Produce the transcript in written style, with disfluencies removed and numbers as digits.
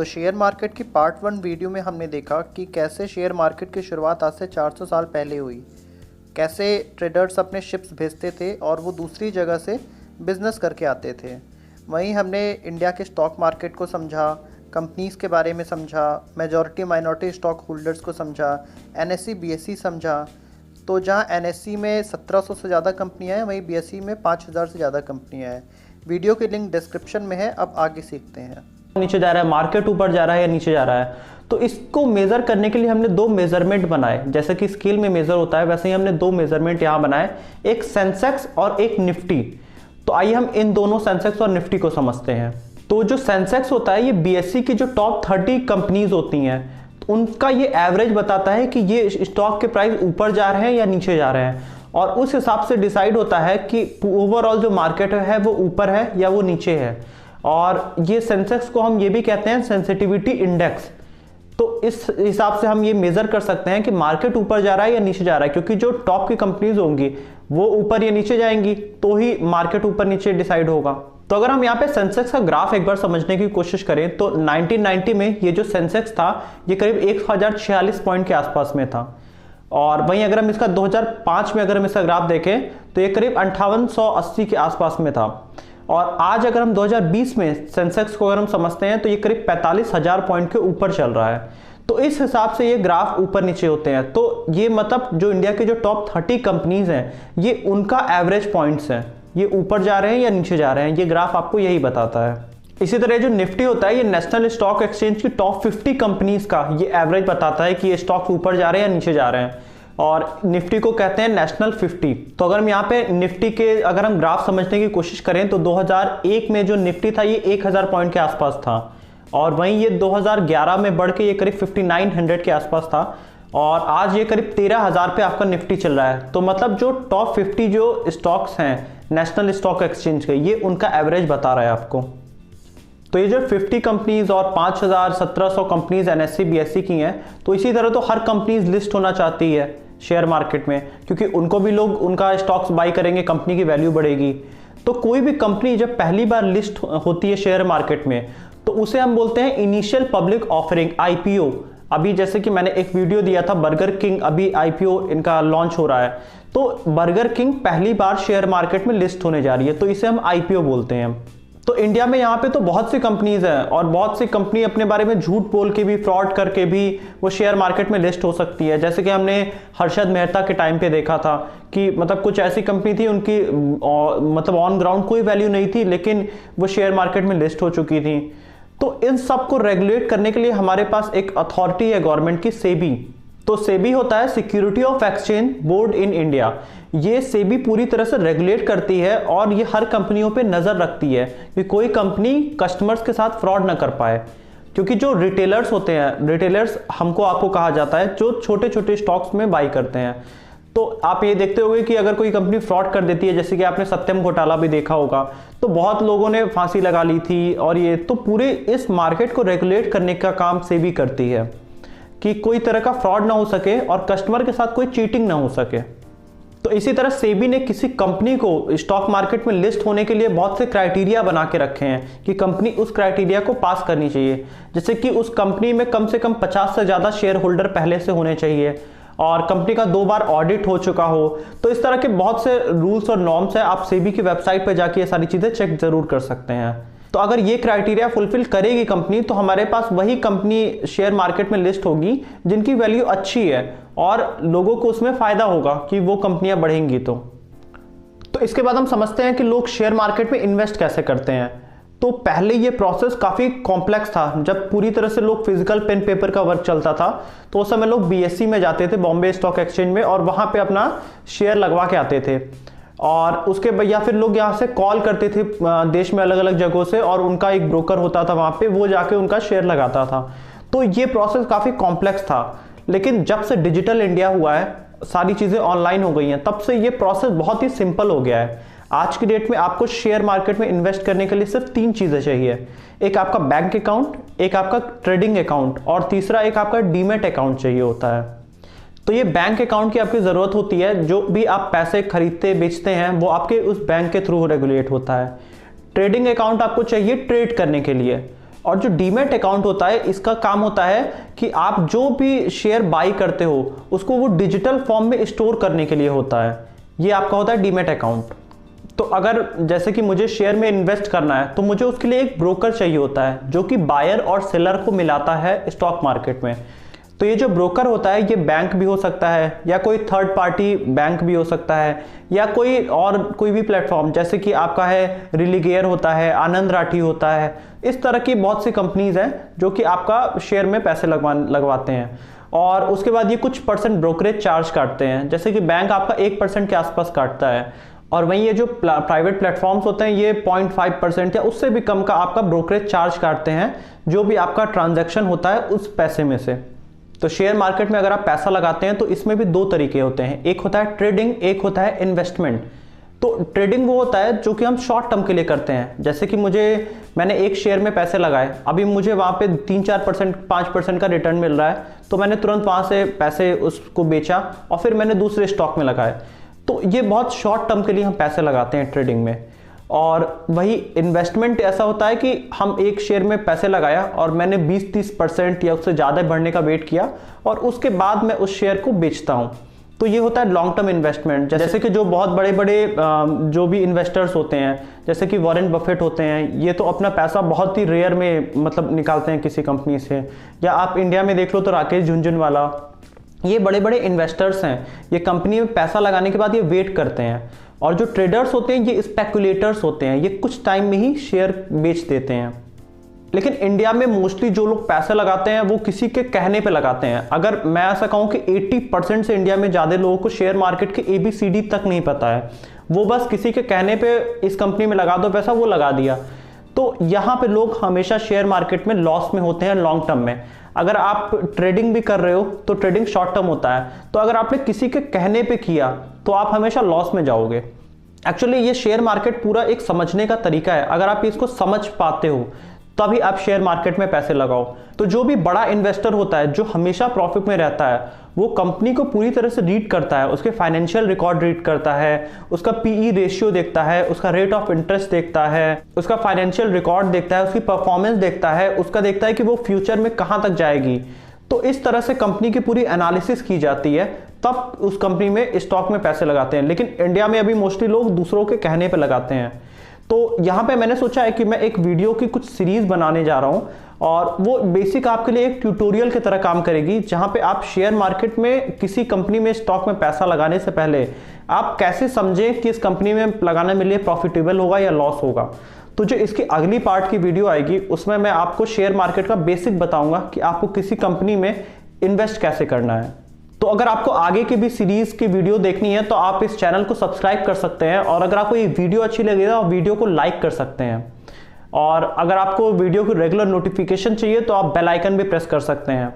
तो share market की part 1 video में हमने देखा कि कैसे शेयर मार्केट की शुरुआत आज से 400 साल पहले हुई, कैसे ट्रेडर्स अपने शिप्स भेजते थे और वो दूसरी जगह से बिज़नेस करके आते थे। वहीं हमने इंडिया के स्टॉक मार्केट को समझा, कंपनीज़ के बारे में समझा, मेजॉरिटी माइनॉरिटी स्टॉक होल्डर्स को समझा, एनएसई बीएसई समझा। तो जहां एनएसई में 1700 से ज़्यादा कंपनियां हैं, वहीं बीएसई में 5000 से ज़्यादा कंपनियां हैं। वीडियो की लिंक डिस्क्रिप्शन में है। अब आगे सीखते हैं। नीचे जा रहा है, मार्केट ऊपर जा रहा है या नीचे जा रहा है, तो इसको मेज़र करने के लिए हमने दो मेज़रमेंट बनाए। जैसे कि स्केल में मेज़र होता है, वैसे ही हमने दो मेज़रमेंट यहाँ बनाए, एक सेंसेक्स और एक निफ्टी। तो आइए हम इन दोनों सेंसेक्स और निफ्टी को समझते हैं। तो जो सेंसेक्स होता है, ये बीएसई की जो टॉप 30 कंपनीज होती हैं, तो उनका ये एवरेज बताता है कि ये स्टॉक के प्राइस ऊपर जा रहे हैं या नीचे जा रहे हैं, और उस हिसाब से डिसाइड होता है कि ओवरऑल जो मार्केट है वो ऊपर है या वो नीचे है। और ये सेंसेक्स को हम ये भी कहते हैं सेंसिटिविटी इंडेक्स। तो इस हिसाब से हम ये मेजर कर सकते हैं कि मार्केट ऊपर जा रहा है या नीचे जा रहा है, क्योंकि जो टॉप की कंपनीज होंगी वो ऊपर या नीचे जाएंगी तो ही मार्केट ऊपर नीचे डिसाइड होगा। तो अगर हम यहाँ पे सेंसेक्स का ग्राफ एक बार समझने की कोशिश करें तो 1990 में ये जो सेंसेक्स था ये करीब 1046 पॉइंट के आसपास में था। और वहीं अगर हम इसका 2005 में अगर हम इसका ग्राफ देखें तो ये करीब 5880 के आसपास में था। और आज अगर हम 2020 में सेंसेक्स को अगर हम समझते हैं तो ये करीब 45,000 पॉइंट के ऊपर चल रहा है। तो इस हिसाब से ये ग्राफ ऊपर नीचे होते हैं। तो ये मतलब जो इंडिया के जो टॉप 30 कंपनीज हैं, ये उनका एवरेज पॉइंट्स हैं, ये ऊपर जा रहे हैं या नीचे जा रहे हैं, ये ग्राफ आपको यही बताता है। इसी तरह जो निफ्टी होता है, ये नेशनल स्टॉक एक्सचेंज की टॉप 50 कंपनीज का ये एवरेज बताता है कि ये स्टॉक्स ऊपर जा रहे हैं या नीचे जा रहे हैं, और निफ्टी को कहते हैं नेशनल 50। तो अगर हम यहाँ पे निफ्टी के अगर हम ग्राफ समझने की कोशिश करें तो 2001 में जो निफ्टी था ये 1000 पॉइंट के आसपास था, और वहीं ये 2011 में बढ़ के ये करीब 5900 के आसपास था, और आज ये करीब 13,000 पे आपका निफ्टी चल रहा है। तो मतलब जो टॉप 50 जो स्टॉक्स हैं नेशनल स्टॉक एक्सचेंज के, ये उनका एवरेज बता रहा है आपको। तो ये जो 50 कंपनीज और 5,1700 कंपनीज एनएसई बीएसई की हैं, तो इसी तरह तो हर कंपनीज लिस्ट होना चाहती है शेयर मार्केट में, क्योंकि उनको भी लोग उनका स्टॉक्स बाई करेंगे, कंपनी की वैल्यू बढ़ेगी। तो कोई भी कंपनी जब पहली बार लिस्ट होती है शेयर मार्केट में तो उसे हम बोलते हैं इनिशियल पब्लिक ऑफरिंग, आईपीओ। अभी जैसे कि मैंने एक वीडियो दिया था बर्गर किंग, अभी आईपीओ इनका लॉन्च हो रहा है, तो बर्गर किंग पहली बार शेयर मार्केट में लिस्ट होने जा रही है, तो इसे हम आईपीओ बोलते हैं। तो इंडिया में यहाँ पे तो बहुत सी कंपनीज हैं, और बहुत सी कंपनी अपने बारे में झूठ बोल के भी, फ्रॉड करके भी वो शेयर मार्केट में लिस्ट हो सकती है। जैसे कि हमने हर्षद मेहता के टाइम पे देखा था कि मतलब कुछ ऐसी कंपनी थी उनकी मतलब ऑन ग्राउंड कोई वैल्यू नहीं थी, लेकिन वो शेयर मार्केट में लिस्ट हो चुकी थी। तो इन सब को रेगुलेट करने के लिए हमारे पास एक अथॉरिटी है गवर्नमेंट की, सेबी। तो सेबी होता है security of exchange board in India. ये सेबी पूरी तरह से रेगुलेट करती है और ये हर कंपनियों पे नजर रखती है कि कोई कंपनी कस्टमर्स के साथ फ्रॉड ना कर पाए। क्योंकि जो रिटेलर्स होते हैं, रिटेलर्स हमको आपको कहा जाता है, जो छोटे छोटे स्टॉक्स में बाई करते हैं। तो आप ये देखते होंगे कि अगर कोई कंपनी फ्रॉड कर देती है, जैसे कि आपने सत्यम घोटाला भी देखा होगा, तो बहुत लोगों ने फांसी लगा ली थी। और ये तो पूरे इस मार्केट को रेगुलेट करने का काम सेबी करती है कि कोई तरह का फ्रॉड ना हो सके और कस्टमर के साथ कोई चीटिंग ना हो सके। तो इसी तरह सेबी ने किसी कंपनी को स्टॉक मार्केट में लिस्ट होने के लिए बहुत से क्राइटेरिया बना के रखे हैं कि कंपनी उस क्राइटेरिया को पास करनी चाहिए। जैसे कि उस कंपनी में कम से कम 50 से ज़्यादा शेयर होल्डर पहले से होने चाहिए, और कंपनी का 2 बार ऑडिट हो चुका हो। तो इस तरह के बहुत से रूल्स और नॉर्म्स हैं। आप सेबी की वेबसाइट पर जाके ये सारी चीज़ें चेक जरूर कर सकते हैं। तो अगर ये क्राइटेरिया फुलफिल करेगी कंपनी, तो हमारे पास वही कंपनी शेयर मार्केट में लिस्ट होगी जिनकी वैल्यू अच्छी है और लोगों को उसमें फायदा होगा कि वो कंपनियां बढ़ेंगी। तो इसके बाद हम समझते हैं कि लोग शेयर मार्केट में इन्वेस्ट कैसे करते हैं। तो पहले ये प्रोसेस काफ़ी कॉम्प्लेक्स था। जब पूरी तरह से लोग फिजिकल पेन पेपर का वर्क चलता था तो उस समय लोग बीएसई में जाते थे, बॉम्बे स्टॉक एक्सचेंज में, और वहाँ पे अपना शेयर लगवा के आते थे। और उसके या फिर लोग यहाँ से कॉल करते थे देश में अलग अलग जगहों से, और उनका एक ब्रोकर होता था वहाँ पे, वो जाके उनका शेयर लगाता था। तो ये प्रोसेस काफ़ी कॉम्प्लेक्स था। लेकिन जब से डिजिटल इंडिया हुआ है, सारी चीज़ें ऑनलाइन हो गई हैं, तब से ये प्रोसेस बहुत ही सिंपल हो गया है। आज की डेट में आपको शेयर मार्केट में इन्वेस्ट करने के लिए सिर्फ 3 चीज़ें चाहिए। एक आपका बैंक अकाउंट, एक आपका ट्रेडिंग अकाउंट, और तीसरा एक आपका डीमैट अकाउंट चाहिए होता है। तो ये बैंक अकाउंट की आपकी ज़रूरत होती है। जो भी आप पैसे खरीदते बेचते हैं वो आपके उस बैंक के थ्रू रेगुलेट होता है। ट्रेडिंग अकाउंट आपको चाहिए ट्रेड करने के लिए, और जो डीमैट अकाउंट होता है, इसका काम होता है कि आप जो भी शेयर बाई करते हो उसको वो डिजिटल फॉर्म में स्टोर करने के लिए होता है। ये आपका होता है डीमैट अकाउंट। तो अगर जैसे कि मुझे शेयर में इन्वेस्ट करना है तो मुझे उसके लिए एक ब्रोकर चाहिए होता है जो कि बायर और सेलर को मिलाता है स्टॉक मार्केट में। तो ये जो ब्रोकर होता है ये बैंक भी हो सकता है या कोई थर्ड पार्टी बैंक भी हो सकता है या कोई भी प्लेटफॉर्म, जैसे कि आपका है रिलीगेयर होता है, आनंद राठी होता है। इस तरह की बहुत सी कंपनीज हैं जो कि आपका शेयर में पैसे लगवाते हैं और उसके बाद ये कुछ परसेंट ब्रोकरेज चार्ज काटते हैं, जैसे कि बैंक आपका 1% के आसपास काटता है और वहीं ये जो प्राइवेट प्लेटफॉर्म्स होते हैं ये 0.5% या उससे भी कम का आपका ब्रोकरेज चार्ज काटते हैं जो भी आपका ट्रांजैक्शन होता है उस पैसे में से। तो शेयर मार्केट में अगर आप पैसा लगाते हैं तो इसमें भी दो तरीके होते हैं, एक होता है ट्रेडिंग, एक होता है इन्वेस्टमेंट। तो ट्रेडिंग वो होता है जो कि हम शॉर्ट टर्म के लिए करते हैं, जैसे कि मैंने एक शेयर में पैसे लगाए, अभी मुझे वहाँ पे 3-4% 5% का रिटर्न मिल रहा है तो मैंने तुरंत वहाँ से पैसे उसको बेचा और फिर मैंने दूसरे स्टॉक में लगाए। तो ये बहुत शॉर्ट टर्म के लिए हम पैसे लगाते हैं ट्रेडिंग में। और वही इन्वेस्टमेंट ऐसा होता है कि हम एक शेयर में पैसे लगाया और मैंने 20-30% या उससे ज़्यादा बढ़ने का वेट किया और उसके बाद मैं उस शेयर को बेचता हूँ। तो ये होता है लॉन्ग टर्म इन्वेस्टमेंट। जैसे कि जो बहुत बड़े बड़े जो भी इन्वेस्टर्स होते हैं, जैसे कि वॉरेन बफेट होते हैं, ये तो अपना पैसा बहुत ही रेयर में मतलब निकालते हैं किसी कंपनी से। या आप इंडिया में देख लो तो राकेश झुनझुनवाला, ये बड़े बड़े इन्वेस्टर्स हैं, ये कंपनी में पैसा लगाने के बाद ये वेट करते हैं। और जो ट्रेडर्स होते हैं ये स्पेकुलेटर्स होते हैं, ये कुछ टाइम में ही शेयर बेच देते हैं। लेकिन इंडिया में मोस्टली जो लोग पैसे लगाते हैं वो किसी के कहने पे लगाते हैं। अगर मैं ऐसा कहूँ कि 80% से इंडिया में ज़्यादा लोगों को शेयर मार्केट के ABCD तक नहीं पता है, वो बस किसी के कहने पे इस कंपनी में लगा दो पैसा, वो लगा दिया। तो यहाँ पे लोग हमेशा शेयर मार्केट में लॉस में होते हैं लॉन्ग टर्म में। अगर आप ट्रेडिंग भी कर रहे हो तो ट्रेडिंग शॉर्ट टर्म होता है, तो अगर आपने किसी के कहने पे किया तो आप हमेशा लॉस में जाओगे। एक्चुअली ये शेयर मार्केट पूरा एक समझने का तरीका है, अगर आप इसको समझ पाते हो तभी आप शेयर मार्केट में पैसे लगाओ। तो जो भी बड़ा इन्वेस्टर होता है जो हमेशा प्रॉफिट में रहता है वो कंपनी को पूरी तरह से रीड करता है, उसके फाइनेंशियल रिकॉर्ड रीड करता है, उसका PE रेशियो देखता है, उसका रेट ऑफ इंटरेस्ट देखता है, उसका फाइनेंशियल रिकॉर्ड देखता है, उसकी परफॉर्मेंस देखता है, उसका देखता है कि वो फ्यूचर में कहाँ तक जाएगी। तो इस तरह से कंपनी की पूरी एनालिसिस की जाती है, तब उस कंपनी में स्टॉक में पैसे लगाते हैं। लेकिन इंडिया में अभी मोस्टली लोग दूसरों के कहने पे लगाते हैं। तो यहाँ पे मैंने सोचा है कि मैं एक वीडियो की कुछ सीरीज बनाने जा रहा हूँ और वो बेसिक आपके लिए एक ट्यूटोरियल की तरह काम करेगी, जहाँ पे आप शेयर मार्केट में किसी कंपनी में स्टॉक में पैसा लगाने से पहले आप कैसे समझें कि इस कंपनी में लगाने में लिए प्रॉफिटेबल होगा या लॉस होगा। तो जो इसकी अगली पार्ट की वीडियो आएगी उसमें मैं आपको शेयर मार्केट का बेसिक बताऊंगा कि आपको किसी कंपनी में इन्वेस्ट कैसे करना है। तो अगर आपको आगे की भी सीरीज की वीडियो देखनी है तो आप इस चैनल को सब्सक्राइब कर सकते हैं और अगर आपको ये वीडियो अच्छी लगे तो आप वीडियो को लाइक कर सकते हैं और अगर आपको वीडियो की रेगुलर नोटिफिकेशन चाहिए तो आप बेल आइकन भी प्रेस कर सकते हैं।